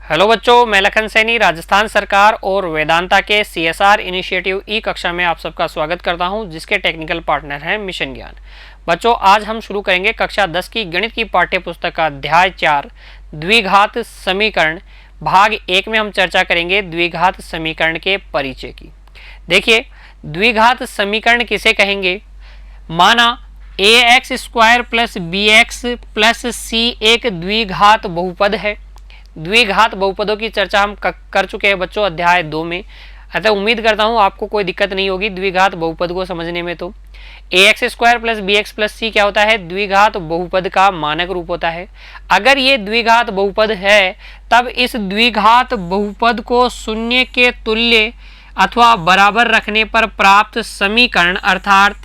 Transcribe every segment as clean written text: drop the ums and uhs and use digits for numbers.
Hello बच्चों, मैं लखन सैनी राजस्थान सरकार और वेदांता के CSR इनिशिएटिव ई कक्षा में आप सबका स्वागत करता हूं, जिसके टेक्निकल पार्टनर हैं मिशन ज्ञान। बच्चों, आज हम शुरू करेंगे कक्षा 10 की गणित की पाठ्य पुस्तक का अध्याय 4 द्विघात समीकरण। भाग 1 में हम चर्चा करेंगे द्विघात समीकरण के परिचय की। देखिए, द्विघात समीकरण किसे कहेंगे? माना ax² plus bx plus c एक द्विघात बहुपद है। द्विघात बहुपदों की चर्चा हम कर चुके हैं बच्चों अध्याय 2 में, अतः उम्मीद करता हूं आपको कोई दिक्कत नहीं होगी द्विघात बहुपद को समझने में। तो ax² plus bx plus c क्या होता है? द्विघात बहुपद का मानक रूप होता है। अगर ये द्विघात बहुपद है तब इस द्विघात बहुपद को शून्य के तुल्य अथवा बराबर रखने पर प्राप्त समीकरण अर्थात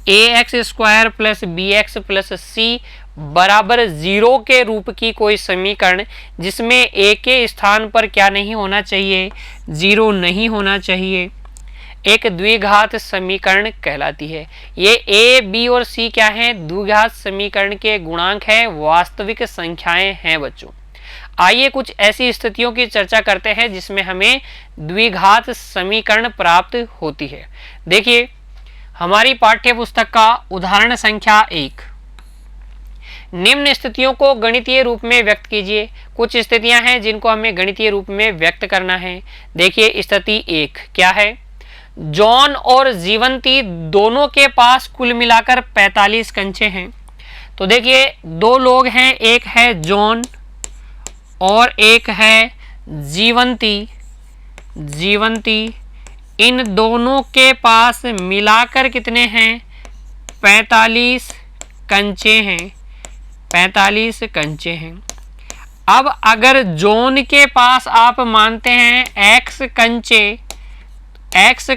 ax² plus bx plus c बराबर 0 के रूप की कोई समीकरण जिसमें a के स्थान पर क्या नहीं होना चाहिए? 0 नहीं होना चाहिए, एक द्विघात समीकरण कहलाती है। ये a, b और c क्या है? द्विघात समीकरण के गुणांक हैं, वास्तविक संख्याएं हैं बच्चों। आइए कुछ ऐसी स्थितियों की चर्चा करते हैं जिसमें हमें द्विघात समीकरण प्राप्त होती है। देखिए, हमारी पाठ्य पुस्तक का उदाहरण संख्या 1, निम्न स्थितियों को गणितीय रूप में व्यक्त कीजिए। कुछ स्थितियां हैं जिनको हमें गणितीय रूप में व्यक्त करना है। देखिए, स्थिति 1 क्या है? जॉन और जीवंती दोनों के पास कुल मिलाकर 45 कंचे हैं। तो देखिए, दो लोग हैं, एक है जॉन और एक है जीवंती। इन दोनों के पास मिलाकर कितने हैं? 45 कंचे हैं। 45 कंचे हैं। अब अगर जॉन के पास आप मानते हैं x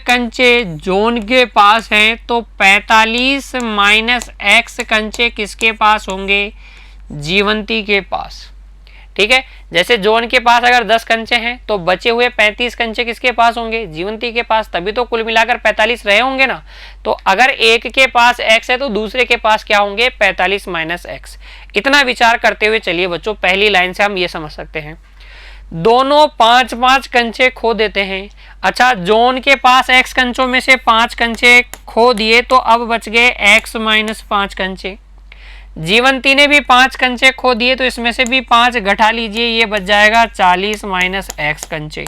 कंचे जॉन के पास हैं, तो 45 माइनस x कंचे किसके पास होंगे? जीवंती के पास। ठीक है, जैसे जॉन के पास अगर 10 कंचे हैं तो बचे हुए 35 कंचे किसके पास होंगे? जीवंती के पास, तभी तो कुल मिलाकर 45 रहे होंगे ना। तो अगर एक के पास x है तो दूसरे के पास क्या होंगे? 45 माइनस x। इतना विचार करते हुए चलिए बच्चों, पहली लाइन से हम ये समझ सकते हैं, दोनों 5-5 कंचे खो देते हैं। अच्छा, जॉन के पास x कंचों में से 5 कंचे खो दिए तो अब बच गए x माइनस 5 कंचे। जीवंती ने भी 5 कंचे खो दिए तो इसमें से भी 5 घटा लीजिए, ये बच जाएगा 40 माइनस x कंचे।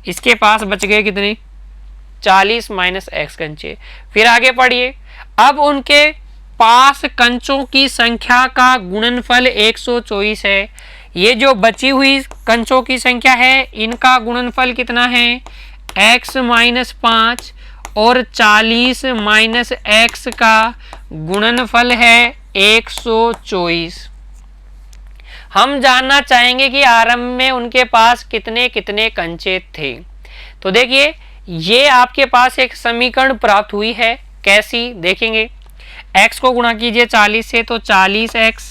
इसके पास बच गए कितने? 40 माइनस x कंचे। फिर आगे पढ़िए, अब उनके पास कंचों की संख्या का गुणनफल 124 है। ये जो बची हुई कंचों की संख्या है इनका गुणनफल कितना है? x माइनस 5 और 40 माइनस x का गुणनफल है 124। हम जानना चाहेंगे कि आरंभ में उनके पास कितने कितने कंचे थे। तो देखिए, ये आपके पास एक समीकरण प्राप्त हुई है। कैसी? देखेंगे, x को गुणा कीजिए 40 से तो 40x,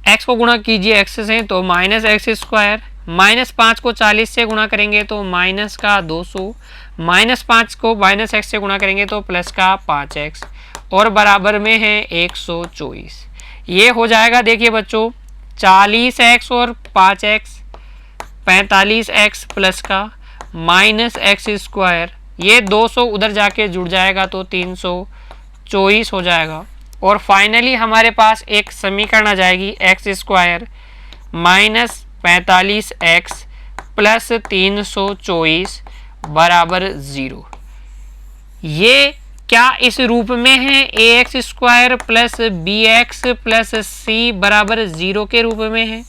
x को गुणा कीजिए x से तो माइनस x², माइनस 5 को 40 से गुणा करेंगे तो माइनस का 200, माइनस 5 को माइनस x से गुणा करेंगे तो प्लस का 5x और बराबर में है 124। ये हो जाएगा, देखिए बच्चों, 40x और 5x 45x प्लस का माइनस x², ये 200 उधर जाके जुड़ जाएगा तो 324 हो जाएगा। और फाइनली हमारे पास एक समीकरण आ जाएगी x² माइनस 45x प्लस 324 बराबर 0। ये क्या इस रूप में है? ax² plus bx plus c बराबर 0 के रूप में है।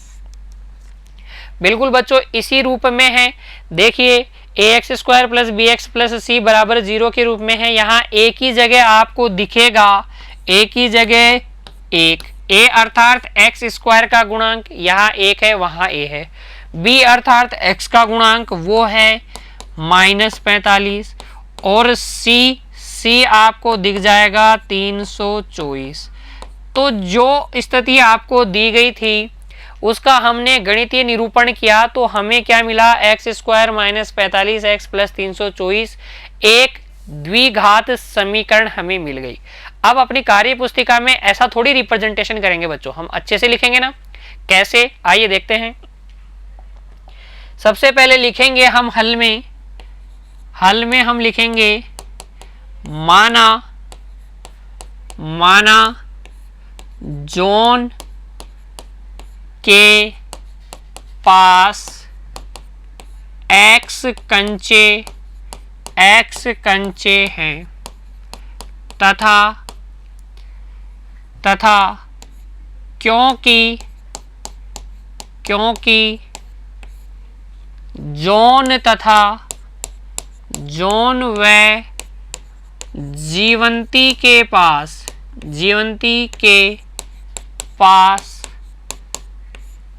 बिल्कुल बच्चों, इसी रूप में है। देखिए, ax² plus bx plus c बराबर 0 के रूप में है। यहाँ एक ही जगह आपको दिखेगा, एक ही जगह एक a अर्थात x² का गुणांक, यहाँ 1 है वहाँ a है। b अर्थात x का गुणांक वो है माइनस 45 और c आपको दिख जाएगा 324। तो जो स्थिति आपको दी गई थी उसका हमने गणितीय निरूपण किया तो हमें क्या मिला? x² माइनस 45x प्लस 324 एक द्विघात समीकरण हमें मिल गई। अब अपनी कार्य पुस्तिका में ऐसा थोड़ी रिप्रेजेंटेशन करेंगे बच्चों, हम अच्छे से लिखेंगे ना। कैसे? आइए देखते हैं। सबसे पहले लिखेंगे हम हल में हम लिखेंगे माना जॉन के पास एक्स कंचे हैं तथा क्योंकि जॉन व जीवंती के पास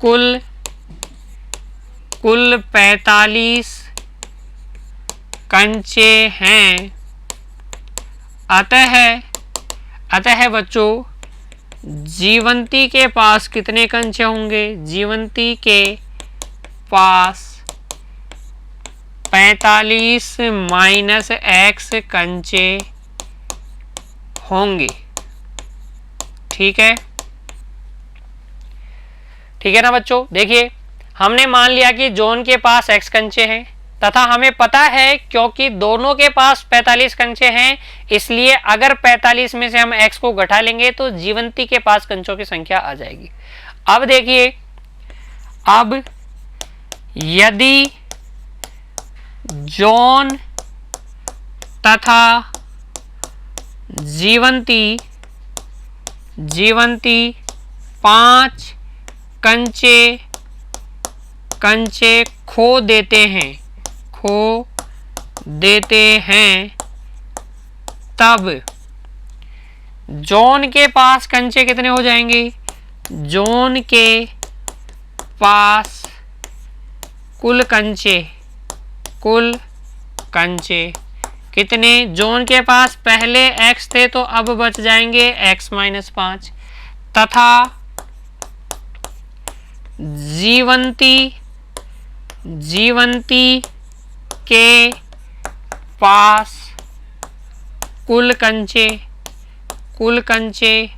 कुल 45 कंचे हैं। अतः बच्चों जीवंती के पास कितने कंचे होंगे? जीवंती के पास 45 माइनस एक्स कंचे होंगे। ठीक है ना बच्चों। देखिए हमने मान लिया कि जॉन के पास एक्स कंचे हैं तथा हमें पता है क्योंकि दोनों के पास 45 कंचे हैं, इसलिए अगर 45 में से हम एक्स को घटा लेंगे तो जीवंती के पास कंचों की संख्या आ जाएगी। अब देखिए, अब यदि जॉन तथा जीवंती 5 कंचे खो देते हैं तब जॉन के पास कंचे कितने हो जाएंगे? जॉन के पास कुल कंचे कितने? जॉन के पास पहले x थे तो अब बच जाएंगे x माइनस 5 तथा जीवंती के पास कुल कंचे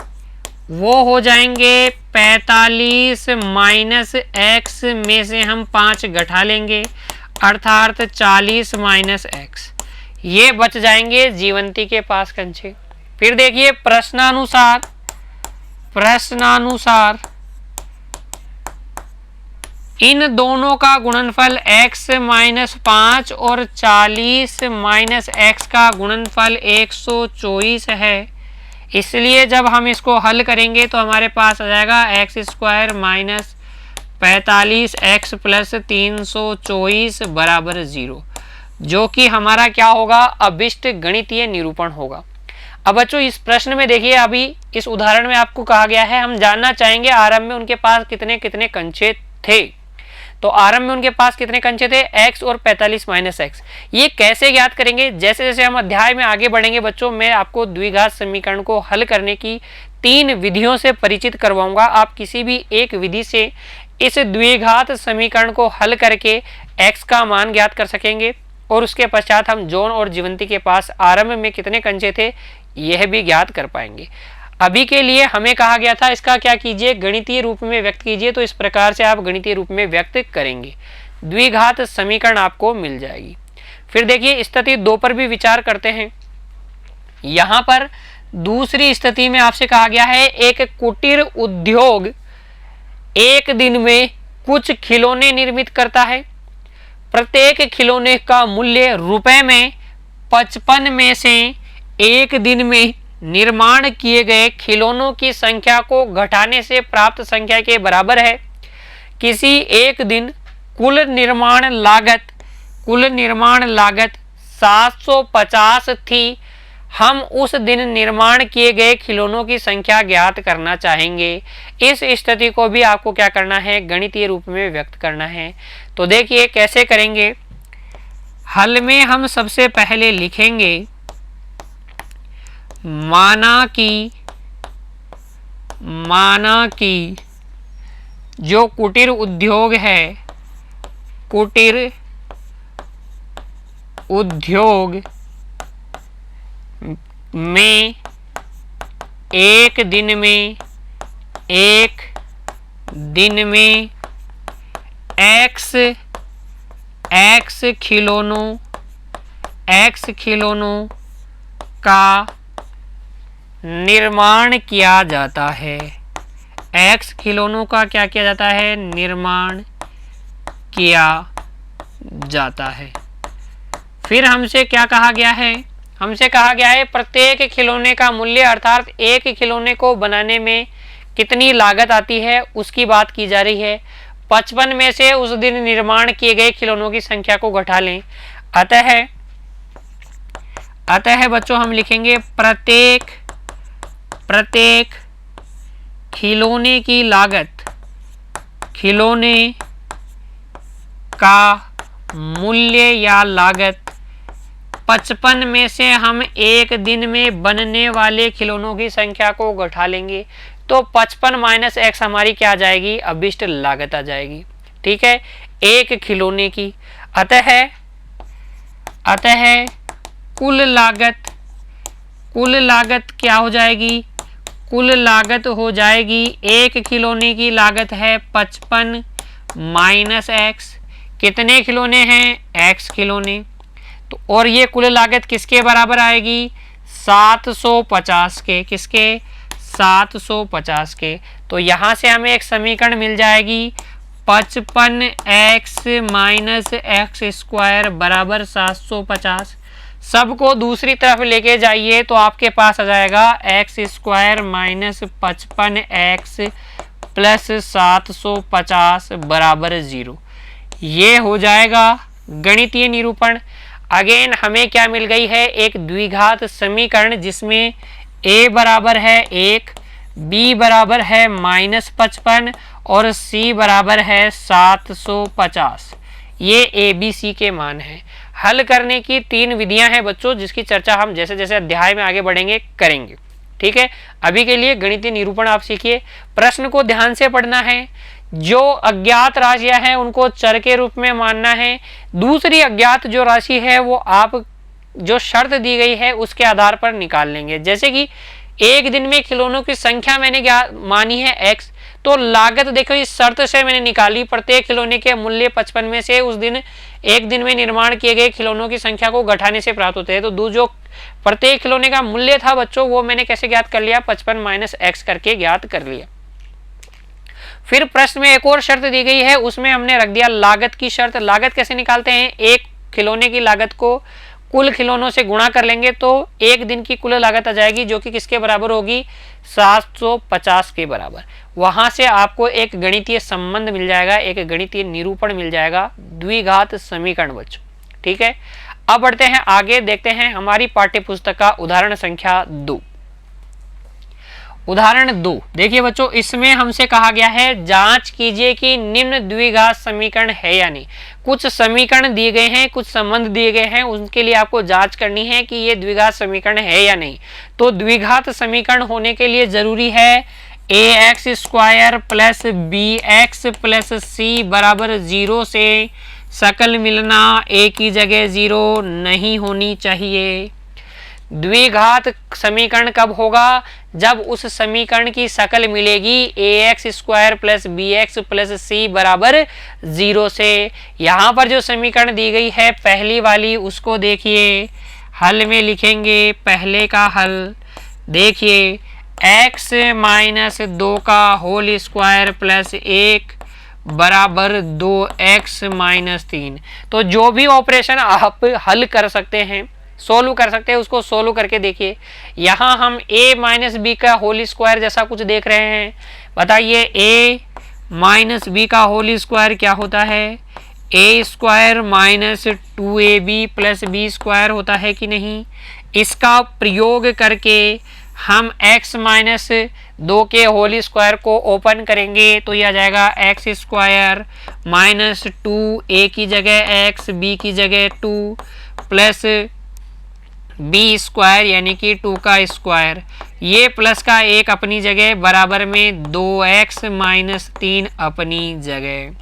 वो हो जाएंगे 45 माइनस एक्स में से हम 5 घटा लेंगे अर्थात 40 माइनस एक्स, ये बच जाएंगे जीवंती के पास कंचे। फिर देखिए प्रश्नानुसार इन दोनों का गुणनफल x माइनस 5 और 40 माइनस एक्स का गुणनफल 124 है, इसलिए जब हम इसको हल करेंगे तो हमारे पास आ जाएगा x square minus 45 x plus 324 बराबर 0, जो कि हमारा क्या होगा? अभिष्ट गणितीय निरूपण होगा। अब बच्चों इस प्रश्न में देखिए, अभी इस उदाहरण में आपको कहा गया है हम जानना चाहेंगे आरंभ में उनके पास कितने कितने कंचे थे। तो आरंभ में उनके पास कितने कंचे थे? x और 45 माइनस एक्स। ये कैसे ज्ञात करेंगे? जैसे जैसे हम अध्याय में आगे बढ़ेंगे बच्चों, मैं आपको द्विघात समीकरण को हल करने की 3 विधियों से परिचित करवाऊंगा। आप किसी भी एक विधि से इस द्विघात समीकरण को हल करके x का मान ज्ञात कर सकेंगे और उसके पश्चात हम जॉन और जीवंती के पास आरंभ में कितने कंचे थे यह भी ज्ञात कर पाएंगे। अभी के लिए हमें कहा गया था इसका क्या कीजिए? गणितीय रूप में व्यक्त कीजिए। तो इस प्रकार से आप गणितीय रूप में व्यक्त करेंगे, द्विघात समीकरण आपको मिल जाएगी। फिर देखिए स्थिति 2 पर भी विचार करते हैं। यहां पर दूसरी स्थिति में आपसे कहा गया है एक कुटीर उद्योग एक दिन में कुछ खिलौने निर्मित करता है। प्रत्येक खिलौने का मूल्य रुपए में 55 में से एक दिन में निर्माण किए गए खिलौनों की संख्या को घटाने से प्राप्त संख्या के बराबर है। किसी एक दिन कुल निर्माण लागत 750 थी। हम उस दिन निर्माण किए गए खिलौनों की संख्या ज्ञात करना चाहेंगे। इस स्थिति को भी आपको क्या करना है? गणितीय रूप में व्यक्त करना है। तो देखिए कैसे करेंगे। हल में हम सबसे पहले लिखेंगे माना कि जो कुटीर उद्योग है, कुटीर उद्योग में एक दिन में x एक्स खिलौनों का निर्माण किया जाता है। एक्स खिलौनों का क्या किया जाता है? निर्माण किया जाता है। फिर हमसे क्या कहा गया है? हमसे कहा गया है प्रत्येक खिलौने का मूल्य अर्थात एक खिलौने को बनाने में कितनी लागत आती है उसकी बात की जा रही है। 55 में से उस दिन निर्माण किए गए खिलौनों की संख्या को घटा लें। अतः बच्चों हम लिखेंगे प्रत्येक खिलौने की लागत, खिलौने का मूल्य या लागत 55 में से हम एक दिन में बनने वाले खिलौनों की संख्या को घटा लेंगे तो 55 माइनस एक्स हमारी क्या आ जाएगी? अभिष्ट लागत आ जाएगी। ठीक है, एक खिलौने की। अतः कुल लागत क्या हो जाएगी? कुल लागत हो जाएगी, एक खिलौने की लागत है 55 माइनस एक्स। कितने खिलौने हैं? एक्स खिलौने। तो और ये कुल लागत किसके बराबर आएगी? 750 के। किसके? 750 के। तो यहाँ से हमें एक समीकरण मिल जाएगी 55x माइनस एक्स स्क्वायर बराबर 750। सबको दूसरी तरफ लेके जाइए तो आपके पास आ जाएगा x square minus 55x plus 750 बराबर 0। ये हो जाएगा गणितीय निरूपण। अगेन हमें क्या मिल गई है? एक द्विघात समीकरण जिसमें a बराबर है 1, b बराबर है -55 और c बराबर है 750। ये a b c के मान हैं। हल करने की 3 विधियां हैं बच्चों, जिसकी चर्चा हम जैसे जैसे अध्याय में आगे बढ़ेंगे करेंगे। ठीक है, अभी के लिए गणितीय निरूपण आप सीखिए। प्रश्न को ध्यान से पढ़ना है। जो अज्ञात राशियां हैं उनको चर के रूप में मानना है। दूसरी अज्ञात जो राशि है वो आप जो शर्त दी गई है उसके आधार पर निकाल लेंगे। जैसे कि एक दिन में खिलौनों की संख्या मैंने क्या मानी है? एक्स। तो लागत देखो इस शर्त से मैंने निकाली, प्रत्येक खिलौने के मूल्य 55 में से उस दिन एक दिन में निर्माण किए गए खिलौनों की संख्या को घटाने से प्राप्त होते हैं। तो जो प्रत्येक खिलौने का मूल्य था बच्चों वो मैंने कैसे ज्ञात कर लिया? 55 माइनस एक्स करके ज्ञात कर लिया। फिर प्रश्न में एक और शर्त दी गई है, उसमें हमने रख दिया लागत की शर्त। लागत कैसे निकालते हैं? एक खिलौने की लागत को कुल खिलौनों से गुणा कर लेंगे तो एक दिन की कुल लागत आ जाएगी जो कि किसके बराबर होगी? 750 के बराबर। वहां से आपको एक गणितीय संबंध मिल जाएगा, एक गणितीय निरूपण मिल जाएगा, द्विघात समीकरण बच्चों। ठीक है, अब बढ़ते हैं आगे, देखते हैं हमारी पाठ्यपुस्तक का उदाहरण संख्या 2। उदाहरण 2 देखिए बच्चों, इसमें हमसे कहा गया है जांच कीजिए कि निम्न द्विघात समीकरण है या नहीं। कुछ समीकरण दिए गए हैं, कुछ संबंध दिए गए हैं, उनके लिए आपको जांच करनी है कि ये द्विघात समीकरण है या नहीं। तो द्विघात समीकरण होने के लिए जरूरी है ax square plus bx plus c बराबर 0 से सकल मिलना a की जगह 0 नहीं होनी चाहिए। द्विघात समीकरण कब होगा? जब उस समीकरण की सकल मिलेगी ax square plus bx plus c बराबर 0 से। यहाँ पर जो समीकरण दी गई है पहली वाली उसको देखिए, हल में लिखेंगे पहले का हल। देखिए x माइनस 2 का होल स्क्वायर प्लस 1 बराबर 2x माइनस 3। तो जो भी ऑपरेशन आप हल कर सकते हैं, सोल्व कर सकते हैं, उसको सोल्व करके देखिए। यहाँ हम a माइनस बी का होल स्क्वायर जैसा कुछ देख रहे हैं। बताइए a माइनस बी का होल स्क्वायर क्या होता है? a square minus 2ab plus B square होता है कि नहीं? इसका प्रयोग करके हम x माइनस 2 के होल स्क्वायर को ओपन करेंगे तो यह आ जाएगा x स्क्वायर माइनस 2a की जगह x, b की जगह 2 प्लस बी स्क्वायर यानी कि 2 का स्क्वायर, ये प्लस का 1 अपनी जगह बराबर में 2x माइनस 3 अपनी जगह।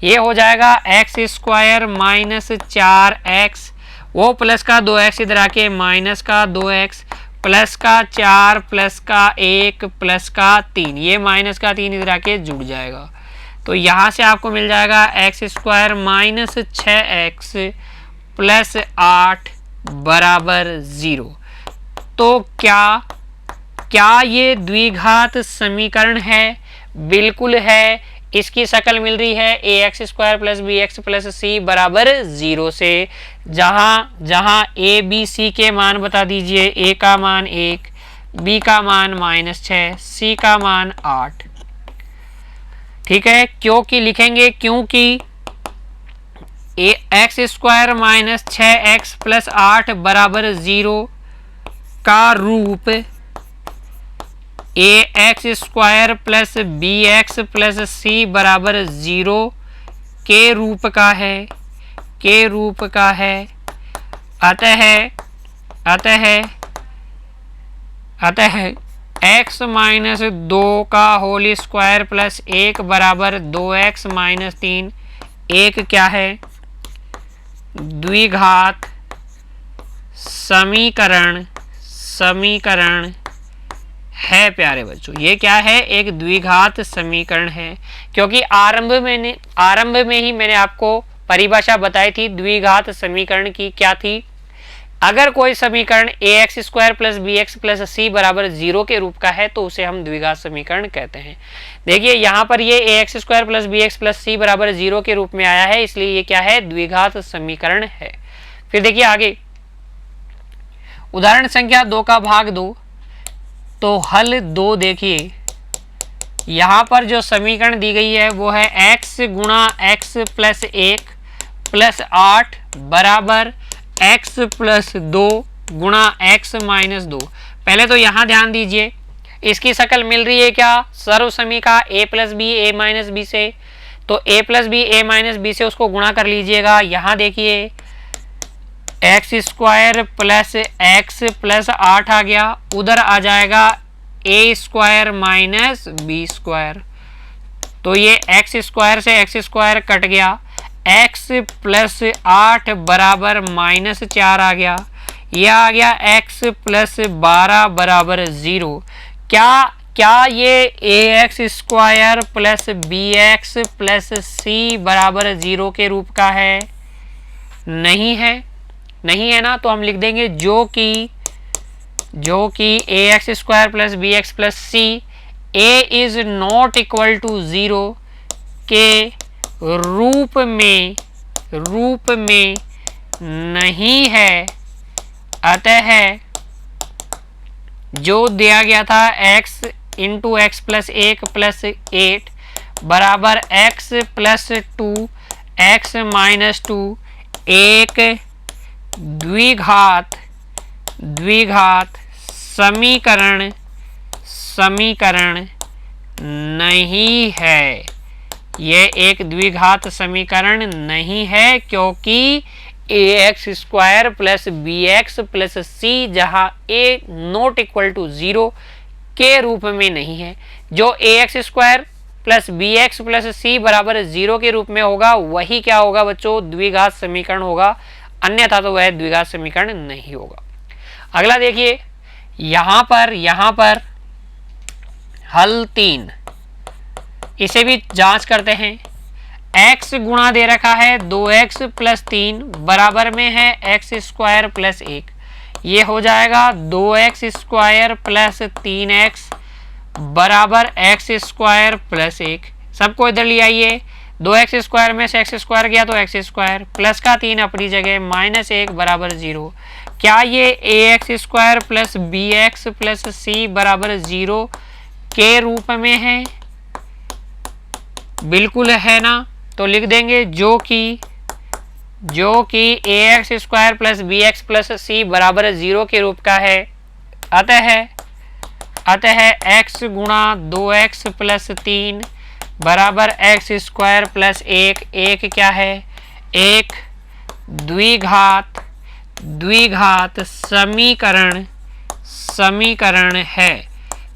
ये हो जाएगा x स्क्वायर माइनस 4x, वो प्लस का 2x इधर आके माइनस का 2x प्लस का 4 प्लस का 1 प्लस का 3, ये माइनस का 3 इधर आके जुड़ जाएगा। तो यहाँ से आपको मिल जाएगा x square minus 6x plus 8 बराबर 0। तो क्या ये द्विघात समीकरण है? बिल्कुल है। इसकी शक्ल मिल रही है a x square plus b x plus c बराबर 0 से, जहां ए बी सी के मान बता दीजिए। ए का मान 1, बी का मान -6, सी का मान 8। ठीक है, क्योंकि लिखेंगे क्योंकि a x square minus 6x plus 8 बराबर 0 का रूप a x square plus b x plus c बराबर 0 के रूप का है। अतः x माइनस 2 का होल स्क्वायर प्लस 1 बराबर 2x माइनस 3 एक क्या है? द्विघात समीकरण है प्यारे बच्चों। ये क्या है? एक द्विघात समीकरण है, क्योंकि आरंभ में ही मैंने आपको परिभाषा बताई थी द्विघात समीकरण की। क्या थी? अगर कोई समीकरण a x square plus b x plus c बराबर 0 के रूप का है तो उसे हम द्विघात समीकरण कहते हैं। देखिए यहाँ पर ये a x square plus b x plus c बराबर 0 के रूप में आया है, इसलिए ये क्या है? द्विघात समीकरण है। फिर देखिए आगे, उदाहरण संख्या 2 का भाग 2। तो हल 2 देखिए, यहाँ पर जो समीकरण दी गई है वो है x गुणा x प्लस 1 प्लस 8 बराबर x प्लस 2 गुणा x माइनस 2। पहले तो यहाँ ध्यान दीजिए, इसकी शक्ल मिल रही है क्या? सर्व समीका a plus B A minus B से। तो a plus B A minus B से उसको गुणा कर लीजिएगा। यहाँ देखिए X square plus X plus 8 आ गया, उधर आ जाएगा A square minus B square. तो ये एक्स स्क्वायर से एक्स स्क्वायर कट गया, एक्स प्लस 8 बराबर -4 आ गया। यह आ गया एक्स प्लस 12 बराबर 0। क्या ये a x square plus b x plus c बराबर 0 के रूप का है? नहीं है ना। तो हम लिख देंगे जो कि a x square plus b x plus c a is not equal to 0 के रूप में नहीं है। अतः जो दिया गया था x into x plus 1 plus 8 बराबर x प्लस 2 x माइनस 2 एक द्विघात समीकरण नहीं है। यह एक द्विघात समीकरण नहीं है, क्योंकि a x square plus b x plus c जहां ए नॉट इक्वल टू 0 के रूप में नहीं है। जो a x square plus b x plus c बराबर 0 के रूप में होगा वही क्या होगा बच्चों? द्विघात समीकरण होगा, अन्यथा तो वह द्विघात समीकरण नहीं होगा। अगला देखिए, यहां पर हल 3, इसे भी जांच करते हैं। x गुणा दे रखा है 2x प्लस 3 बराबर में है एक्स स्क्वायर प्लस 1। ये हो जाएगा 2x स्क्वायर प्लस 3x बराबर एक्स स्क्वायर प्लस 1। सबको इधर ले आइए, 2x स्क्वायर में से x स्क्वायर गया तो x स्क्वायर प्लस का 3 अपनी जगह -1 बराबर 0। क्या ये a x square plus b x plus c बराबर 0 के रूप में है? बिल्कुल है ना। तो लिख देंगे जो कि a x square plus b x plus c बराबर 0 के रूप का है। अतः x गुणा 2x प्लस 3 बराबर एक्स स्क्वायर प्लस 1 एक क्या है? एक द्विघात समीकरण है।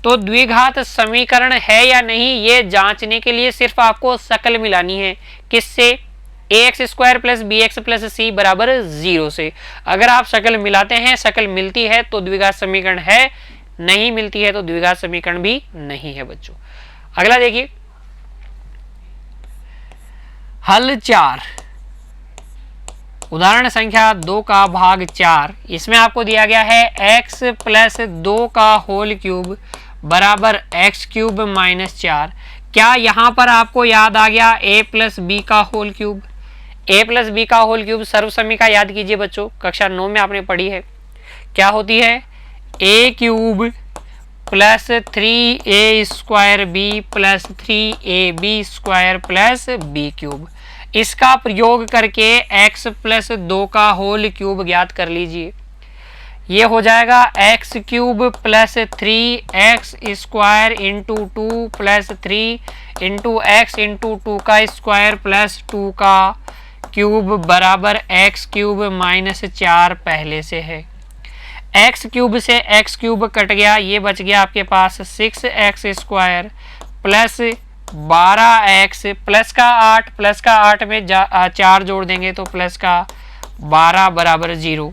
तो द्विघात समीकरण है या नहीं ये जांचने के लिए सिर्फ आपको शक्ल मिलानी है। किससे? A x square plus b x plus c बराबर 0 से। अगर आप शक्ल मिलाते हैं, शक्ल मिलती है तो द्विघात समीकरण है, नहीं मिलती है तो द्विघात समीकरण भी नहीं है बच्चों। अगला देखिए, हल 4, उदाहरण संख्या 2 का भाग 4, इसमें आपको दिया गया है x प्लस 2 का होल क्यूब बराबर x क्यूब माइनस 4। क्या यहाँ पर आपको याद आ गया a प्लस बी का whole cube? a plus B का होल क्यूब सर्व समीकरण याद कीजिए बच्चों, कक्षा 9 में आपने पढ़ी है। क्या होती है? a cube plus 3a square b plus 3ab square plus b cube. इसका प्रयोग करके x प्लस 2 का होल क्यूब ज्ञात कर लीजिए। ये हो जाएगा x cube plus 3x square into 2 plus 3 into x into 2 का स्क्वायर प्लस 2 का क्यूब बराबर x क्यूब माइनस 4 पहले से है। x क्यूब से x क्यूब कट गया, ये बच गया आपके पास 6x square plus 12x plus का 8, प्लस का 8 में 4 जोड़ देंगे तो प्लस का 12 बराबर 0।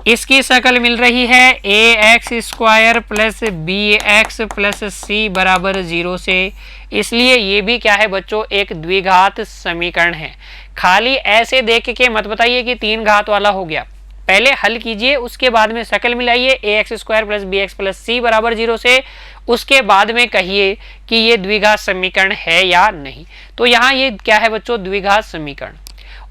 इसकी शक्ल मिल रही है ax square plus bx plus c बराबर 0 से, इसलिए ये भी क्या है बच्चों? एक द्विघात समीकरण है। खाली ऐसे देख के मत बताइए कि 3 घात वाला हो गया, पहले हल कीजिए, उसके बाद में शक्ल मिलाइए ax square plus bx plus c बराबर 0 से, उसके बाद में कहिए कि ये द्विघात समीकरण है या नहीं। तो यहाँ ये क्या है बच्चों? द्विघात समीकरण।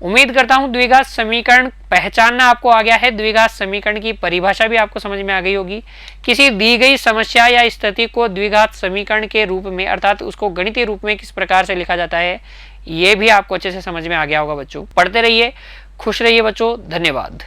उम्मीद करता हूँ द्विघात समीकरण पहचानना आपको आ गया है। द्विघात समीकरण की परिभाषा भी आपको समझ में आ गई होगी। किसी दी गई समस्या या स्थिति को द्विघात समीकरण के रूप में, अर्थात उसको गणितीय रूप में किस प्रकार से लिखा जाता है, ये भी आपको अच्छे से समझ में आ गया होगा बच्चों। पढ़ते रहिए, खुश रहिए बच्चों, धन्यवाद।